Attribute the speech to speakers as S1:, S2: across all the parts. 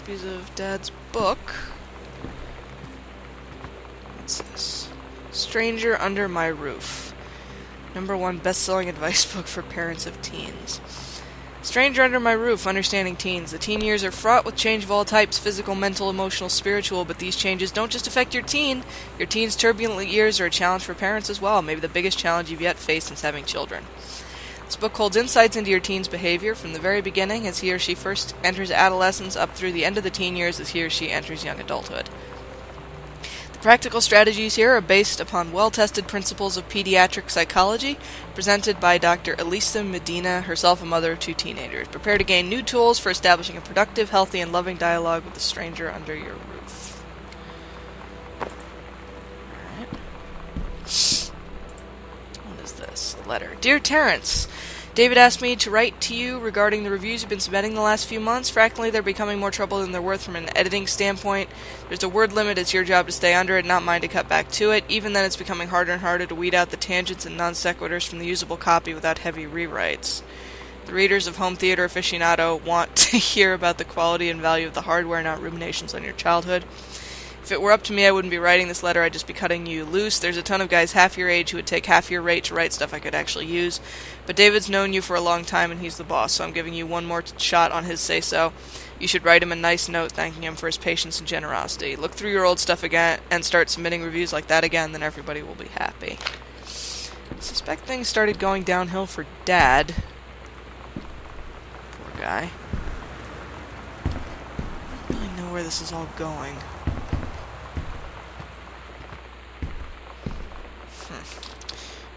S1: copies of Dad's book. What's this? Stranger Under My Roof. #1 best-selling advice book for parents of teens. Stranger Under My Roof, Understanding Teens. The teen years are fraught with change of all types, physical, mental, emotional, spiritual, but these changes don't just affect your teen. Your teen's turbulent years are a challenge for parents as well, maybe the biggest challenge you've yet faced since having children. This book holds insights into your teen's behavior from the very beginning as he or she first enters adolescence up through the end of the teen years as he or she enters young adulthood. The practical strategies here are based upon well-tested principles of pediatric psychology presented by Dr. Elisa Medina, herself a mother of 2 teenagers. Prepare to gain new tools for establishing a productive, healthy, and loving dialogue with the stranger under your roof. Alright. What is this? A letter. Dear Terrence, David asked me to write to you regarding the reviews you've been submitting the last few months. Frankly, they're becoming more trouble than they're worth from an editing standpoint. There's a word limit. It's your job to stay under it, not mine to cut back to it. Even then, it's becoming harder and harder to weed out the tangents and non-sequiturs from the usable copy without heavy rewrites. The readers of Home Theater Aficionado want to hear about the quality and value of the hardware, not ruminations on your childhood. If it were up to me, I wouldn't be writing this letter, I'd just be cutting you loose. There's a ton of guys half your age who would take half your rate to write stuff I could actually use. But David's known you for a long time and he's the boss, so I'm giving you one more shot on his say-so. You should write him a nice note thanking him for his patience and generosity. Look through your old stuff again and start submitting reviews like that again, then everybody will be happy. I suspect things started going downhill for Dad. Poor guy. I don't really know where this is all going.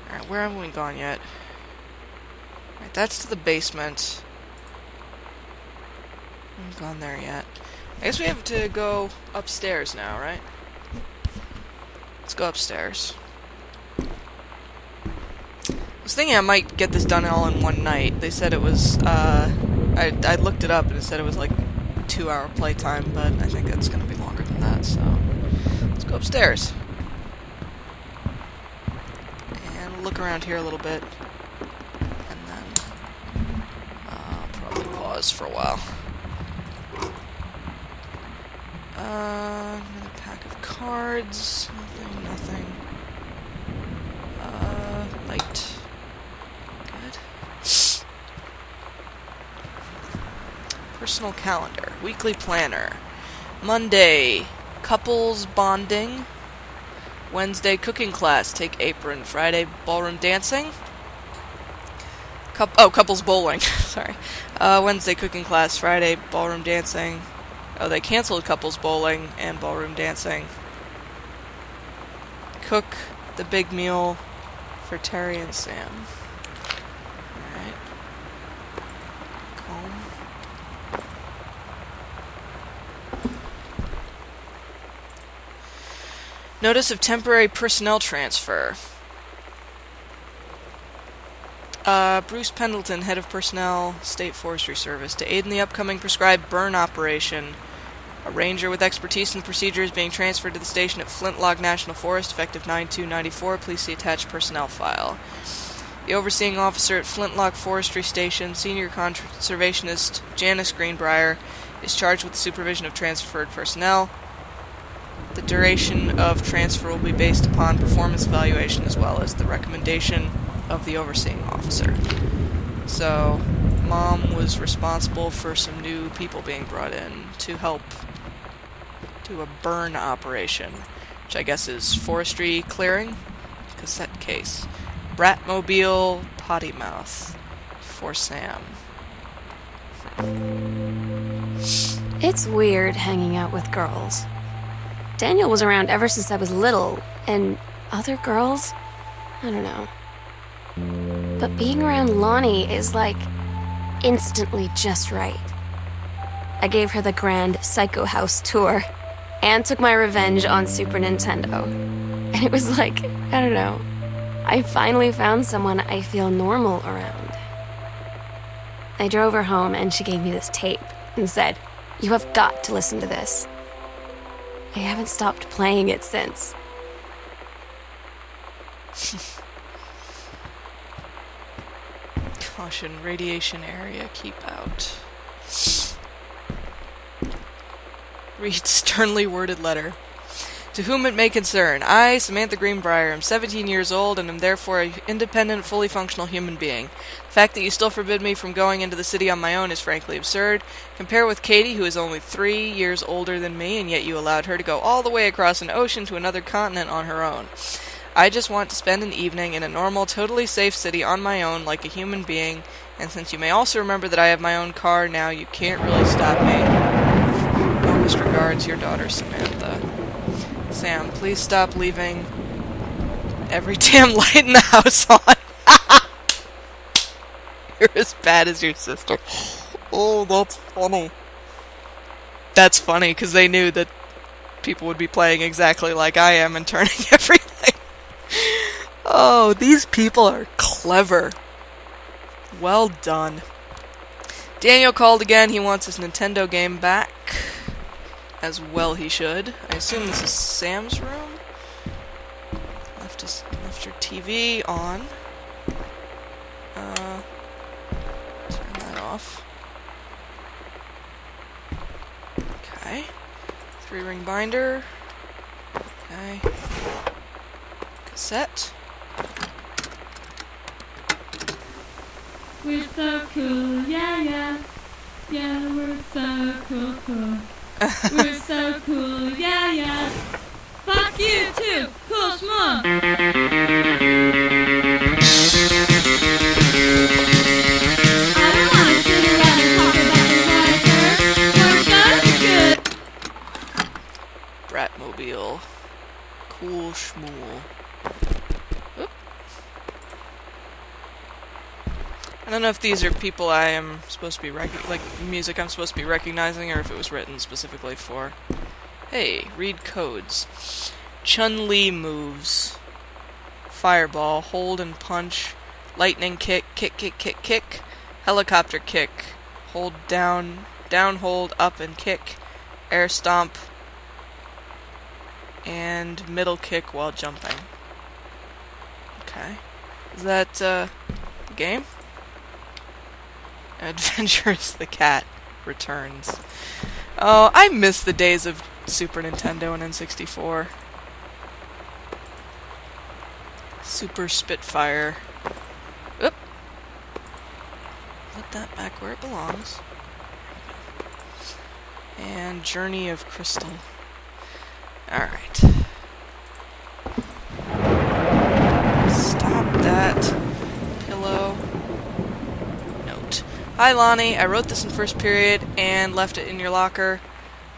S1: Alright, where haven't we gone yet? Alright, that's to the basement. I haven't gone there yet. I guess we have to go upstairs now, right? Let's go upstairs. I was thinking I might get this done all in one night. They said it was, I looked it up and it said it was like 2-hour playtime, but I think it's gonna be longer than that, so let's go upstairs. Look around here a little bit, and then I'll probably pause for a while. Another pack of cards. Nothing. Light. Good. Personal calendar. Weekly planner. Monday, couples bonding. Wednesday, cooking class, take apron. Friday, ballroom dancing. Couples bowling. Sorry. Wednesday, cooking class. Friday, ballroom dancing. Oh, they canceled couples bowling and ballroom dancing. Cook the big meal for Terry and Sam. Alright. Comb. Notice of temporary personnel transfer. Bruce Pendleton, head of personnel, State Forestry Service, to aid in the upcoming prescribed burn operation. A ranger with expertise in the procedure is being transferred to the station at Flintlock National Forest, effective 9/2/94. Please see attached personnel file. The overseeing officer at Flintlock Forestry Station, Senior Conservationist Janice Greenbrier, is charged with the supervision of transferred personnel. The duration of transfer will be based upon performance evaluation as well as the recommendation of the overseeing officer. So, Mom was responsible for some new people being brought in to help do a burn operation, which I guess is forestry clearing. Cassette case. Bratmobile potty mouth for Sam.
S2: It's weird hanging out with girls. Daniel was around ever since I was little, and other girls? I don't know. But being around Lonnie is like instantly just right. I gave her the grand Psycho House tour and took my revenge on Super Nintendo. And it was like, I don't know, I finally found someone I feel normal around. I drove her home and she gave me this tape and said, "You have got to listen to this." I haven't stopped playing it since.
S1: Caution, radiation area, keep out. Read sternly worded letter. To whom it may concern, I, Samantha Greenbrier, am 17 years old and am therefore an independent, fully functional human being. The fact that you still forbid me from going into the city on my own is frankly absurd. Compare with Katie, who is only 3 years older than me, and yet you allowed her to go all the way across an ocean to another continent on her own. I just want to spend an evening in a normal, totally safe city on my own like a human being, and since you may also remember that I have my own car now, you can't really stop me. Warmest regards, your daughter, Samantha. Sam, please stop leaving every damn light in the house on. You're as bad as your sister. Oh, that's funny. That's funny, because they knew that people would be playing exactly like I am and turning everything. Oh, these people are clever. Well done. Daniel called again. He wants his Nintendo game back. As well he should. I assume this is Sam's room. Left your TV on. Turn that off. Okay. 3-ring binder. Okay. Cassette.
S3: We're so cool, yeah, yeah. Yeah, we're so cool, cool. We're so cool, yeah, yeah. Fuck you too, cool schmuck. I don't want to sit around and talk about the water. We're so good.
S1: Bratmobile. Cool schmool. Oop. I don't know if these are people I am supposed to be like music I'm supposed to be recognizing, or if it was written specifically for. Hey, read codes. Chun-Li moves. Fireball, hold and punch. Lightning kick, kick, kick, kick, kick. Helicopter kick. Hold down, down, hold, up and kick. Air stomp. And middle kick while jumping. Okay. Is that, the game? Adventures the Cat returns. Oh, I miss the days of Super Nintendo and N64. Super Spitfire. Oop. Put that back where it belongs. And Journey of Crystal. Alright. Stop that. Pillow. Note. Hi, Lonnie. I wrote this in first period and left it in your locker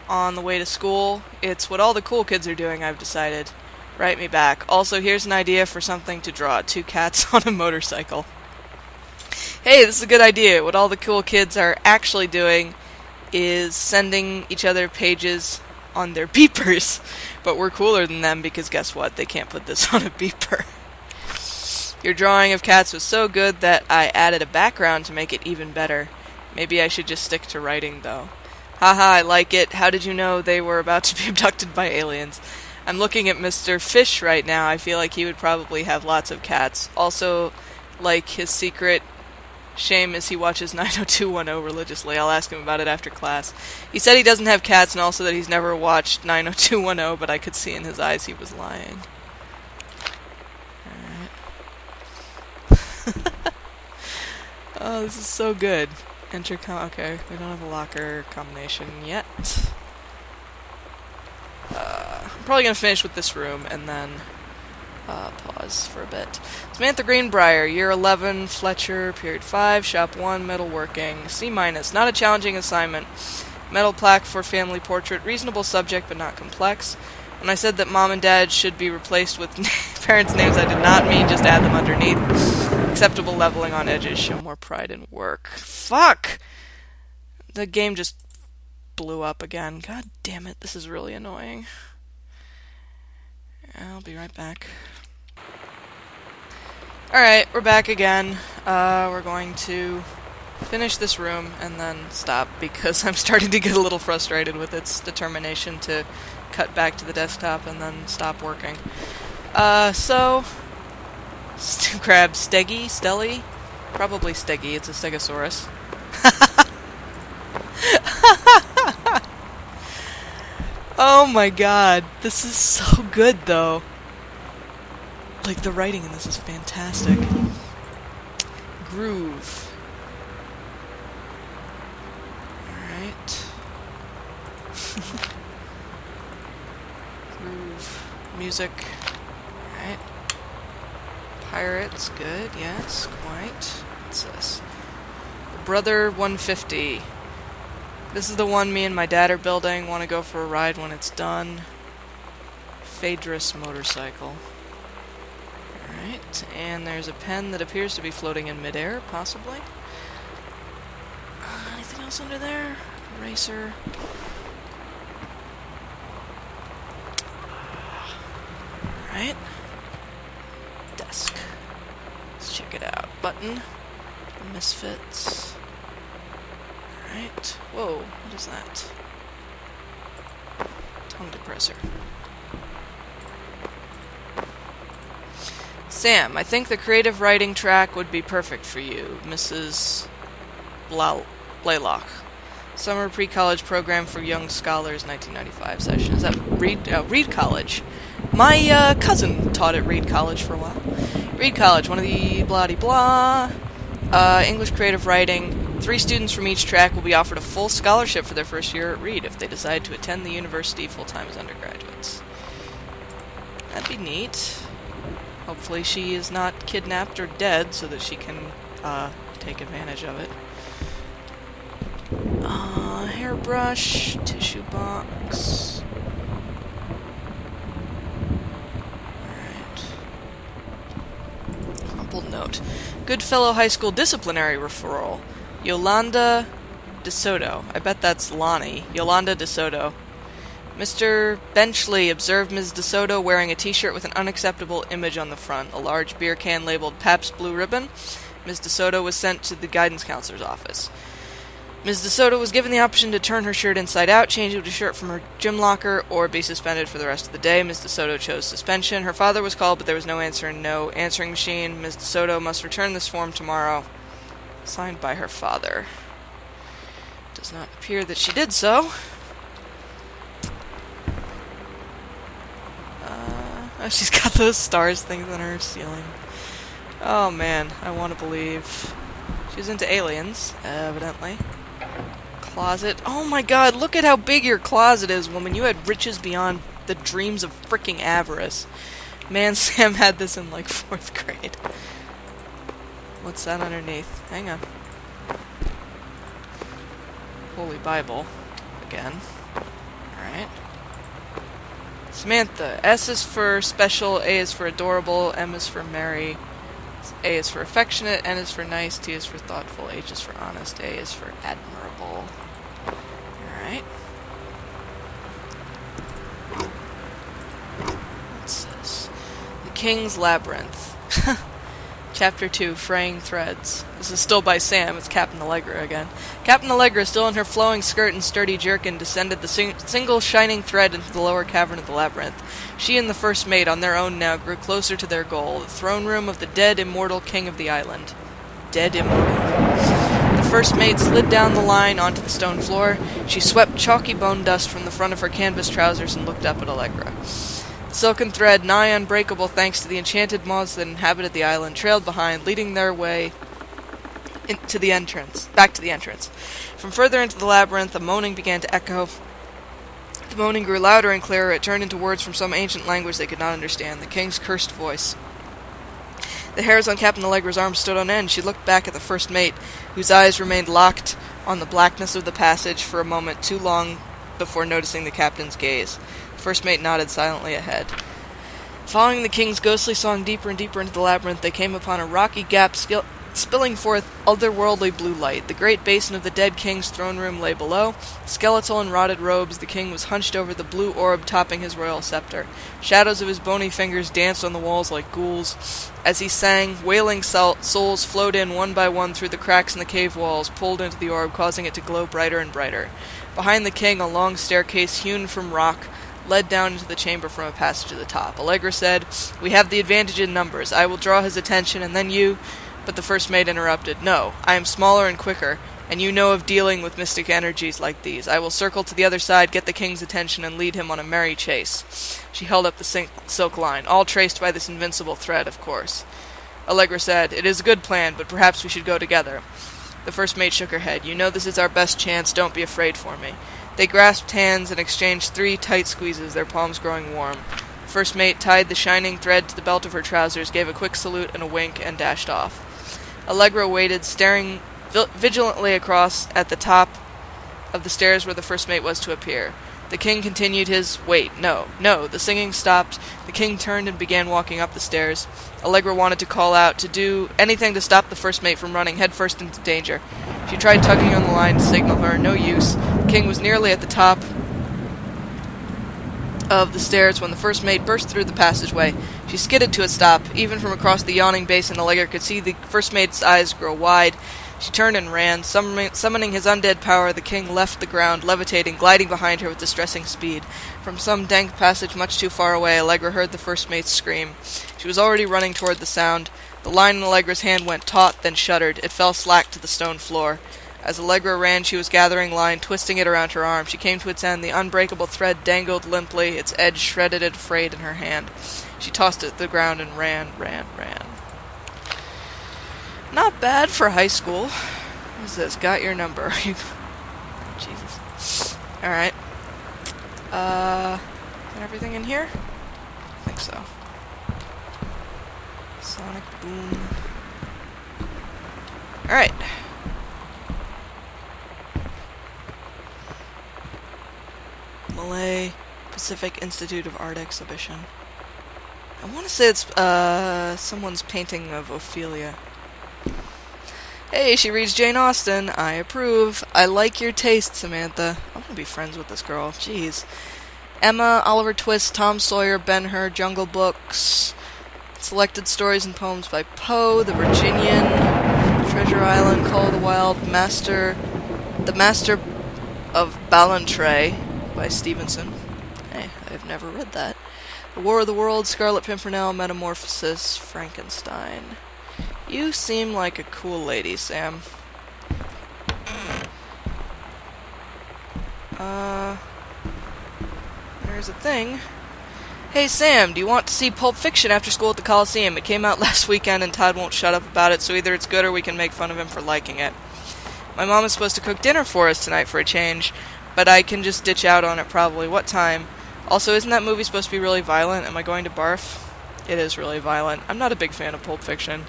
S1: on the way to school. It's what all the cool kids are doing, I've decided. Write me back. Also, here's an idea for something to draw. 2 cats on a motorcycle. Hey, this is a good idea. What all the cool kids are actually doing is sending each other pages on their beepers. But we're cooler than them because guess what? They can't put this on a beeper. Your drawing of cats was so good that I added a background to make it even better. Maybe I should just stick to writing, though. Haha, I like it. How did you know they were about to be abducted by aliens? I'm looking at Mr. Fish right now. I feel like he would probably have lots of cats. Also, like his secret shame is he watches 90210 religiously. I'll ask him about it after class. He said he doesn't have cats and also that he's never watched 90210, but I could see in his eyes he was lying. Oh, this is so good. Okay, we don't have a locker combination yet. I'm probably gonna finish with this room and then pause for a bit. Samantha Greenbrier, year 11, Fletcher, period 5, shop 1, metalworking, C-. Not a challenging assignment. Metal plaque for family portrait, reasonable subject but not complex. When I said that mom and dad should be replaced with parents' names, I did not mean just add them underneath. Acceptable leveling on edges, show more pride in work. Fuck! The game just blew up again. God damn it, this is really annoying. I'll be right back. Alright, we're back again. We're going to finish this room and then stop because I'm starting to get a little frustrated with its determination to cut back to the desktop and then stop working. So... Crab Steggy? Stelly? Probably Steggy, it's a Stegosaurus. Oh my god. This is so good, though. Like, the writing in this is fantastic. Groove. Alright. Groove. Music. Alright. Pirates. Good. Yes. Quite. What's this? Brother 150. This is the one me and my dad are building. Want to go for a ride when it's done. Phaedrus motorcycle. Alright, and there's a pen that appears to be floating in midair, possibly. Anything else under there? Eraser. Alright. Desk. Let's check it out. Button. Misfits. Alright. Whoa, what is that? Tongue depressor. Sam, I think the creative writing track would be perfect for you, Mrs. Blaylock. Summer Pre-College Program for Young Scholars, 1995 session. Is that Reed College? My cousin taught at Reed College for a while. Reed College, one of the blah-de-blah. English creative writing. 3 students from each track will be offered a full scholarship for their first year at Reed if they decide to attend the university full-time as undergraduates. That'd be neat. Hopefully she is not kidnapped or dead so that she can take advantage of it. Hairbrush, tissue box. Alright. Crumpled note. Goodfellow High School disciplinary referral. Yolanda DeSoto. I bet that's Lonnie. Yolanda DeSoto. Mr. Benchley observed Ms. DeSoto wearing a t-shirt with an unacceptable image on the front, a large beer can labeled Pabst Blue Ribbon. Ms. DeSoto was sent to the guidance counselor's office. Ms. DeSoto was given the option to turn her shirt inside out, change it to a shirt from her gym locker, or be suspended for the rest of the day. Ms. DeSoto chose suspension. Her father was called, but there was no answer and no answering machine. Ms. DeSoto must return this form tomorrow. Signed by her father. Does not appear that she did so. Oh, she's got those stars things on her ceiling. Oh man, I want to believe. She's into aliens, evidently. Closet. Oh my god, look at how big your closet is, woman. You had riches beyond the dreams of fricking avarice. Man, Sam had this in like 4th grade. What's that underneath? Hang on. Holy Bible. Again. Alright. Samantha. S is for special, A is for adorable, M is for merry, A is for affectionate, N is for nice, T is for thoughtful, H is for honest, A is for admirable. Alright. What's this? The King's Labyrinth. Chapter 2, Fraying Threads. This is still by Sam, it's Captain Allegra again. Captain Allegra, still in her flowing skirt and sturdy jerkin, descended the single shining thread into the lower cavern of the labyrinth. She and the first mate, on their own now, grew closer to their goal, the throne room of the dead, immortal king of the island. Dead immortal. The first mate slid down the line onto the stone floor. She swept chalky bone dust from the front of her canvas trousers and looked up at Allegra. Silken thread, nigh unbreakable thanks to the enchanted moths that inhabited the island, trailed behind, leading their way back to the entrance. From further into the labyrinth, a moaning began to echo. The moaning grew louder and clearer. It turned into words from some ancient language they could not understand, the king's cursed voice. The hairs on Captain Allegra's arm stood on end. She looked back at the first mate, whose eyes remained locked on the blackness of the passage for a moment too long before noticing the captain's gaze. First mate nodded silently ahead. Following the king's ghostly song deeper and deeper into the labyrinth, they came upon a rocky gap spilling forth otherworldly blue light. The great basin of the dead king's throne room lay below. Skeletal in rotted robes, the king was hunched over the blue orb topping his royal scepter. Shadows of his bony fingers danced on the walls like ghouls. As he sang, wailing souls flowed in one by one through the cracks in the cave walls, pulled into the orb, causing it to glow brighter and brighter. Behind the king, a long staircase hewn from rock led down into the chamber from a passage at the top. Allegra said, "We have the advantage in numbers. I will draw his attention, and then you—" But the first mate interrupted. "No, I am smaller and quicker. and you know of dealing with mystic energies like these. I will circle to the other side, get the king's attention, and lead him on a merry chase. She held up the silk line, all traced by this invincible thread, of course. Allegra said, "It is a good plan, but perhaps we should go together." The first mate shook her head. "You know this is our best chance. Don't be afraid for me." They grasped hands and exchanged 3 tight squeezes, their palms growing warm. The first mate tied the shining thread to the belt of her trousers, gave a quick salute and a wink, and dashed off. Allegra waited, staring vigilantly across at the top of the stairs where the first mate was to appear. The king continued his... Wait, no. The singing stopped. The king turned and began walking up the stairs. Allegra wanted to call out, to do anything to stop the first mate from running headfirst into danger. She tried tugging on the line to signal her. No use. The king was nearly at the top of the stairs when the first mate burst through the passageway. She skidded to a stop. Even from across the yawning basin, Allegra could see the first mate's eyes grow wide. She turned and ran. Summoning his undead power, the king left the ground, levitating, gliding behind her with distressing speed. From some dank passage much too far away, Allegra heard the first mate's scream. She was already running toward the sound. The line in Allegra's hand went taut, then shuddered. It fell slack to the stone floor. As Allegra ran, she was gathering line, twisting it around her arm. She came to its end. The unbreakable thread dangled limply, its edge shredded and frayed in her hand. She tossed it to the ground and ran. Not bad for high school. What is this? Got your number. Jesus. Alright. Is that everything in here? I think so. Sonic Boom. Alright. Malay Pacific Institute of Art exhibition. I want to say it's someone's painting of Ophelia. Hey, she reads Jane Austen. I approve. I like your taste, Samantha. I want to be friends with this girl. Jeez. Emma, Oliver Twist, Tom Sawyer, Ben-Hur, Jungle Books. Selected stories and poems by Poe, The Virginian, Treasure Island, Call of the Wild, The Master of Ballantrae by Stevenson. Hey, I've never read that. The War of the Worlds, Scarlet Pimpernel, Metamorphosis, Frankenstein. You seem like a cool lady, Sam. There's a thing. Hey, Sam, do you want to see Pulp Fiction after school at the Coliseum? It came out last weekend and Todd won't shut up about it, so either it's good or we can make fun of him for liking it. My mom is supposed to cook dinner for us tonight for a change, but I can just ditch out on it probably. What time? Also, isn't that movie supposed to be really violent? Am I going to barf? It is really violent. I'm not a big fan of Pulp Fiction.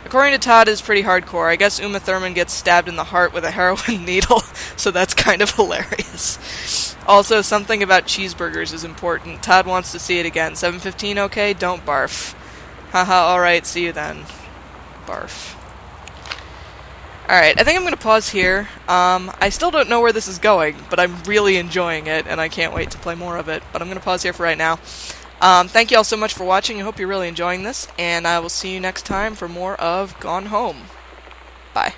S1: According to Todd, it's pretty hardcore. I guess Uma Thurman gets stabbed in the heart with a heroin needle, so that's kind of hilarious. Also, something about cheeseburgers is important. Todd wants to see it again. 7:15, okay? Don't barf. Haha, alright, see you then. Barf. Alright, I think I'm going to pause here. I still don't know where this is going, but I'm really enjoying it, and I can't wait to play more of it. But I'm going to pause here for right now. Thank you all so much for watching. I hope you're really enjoying this, and I will see you next time for more of Gone Home. Bye.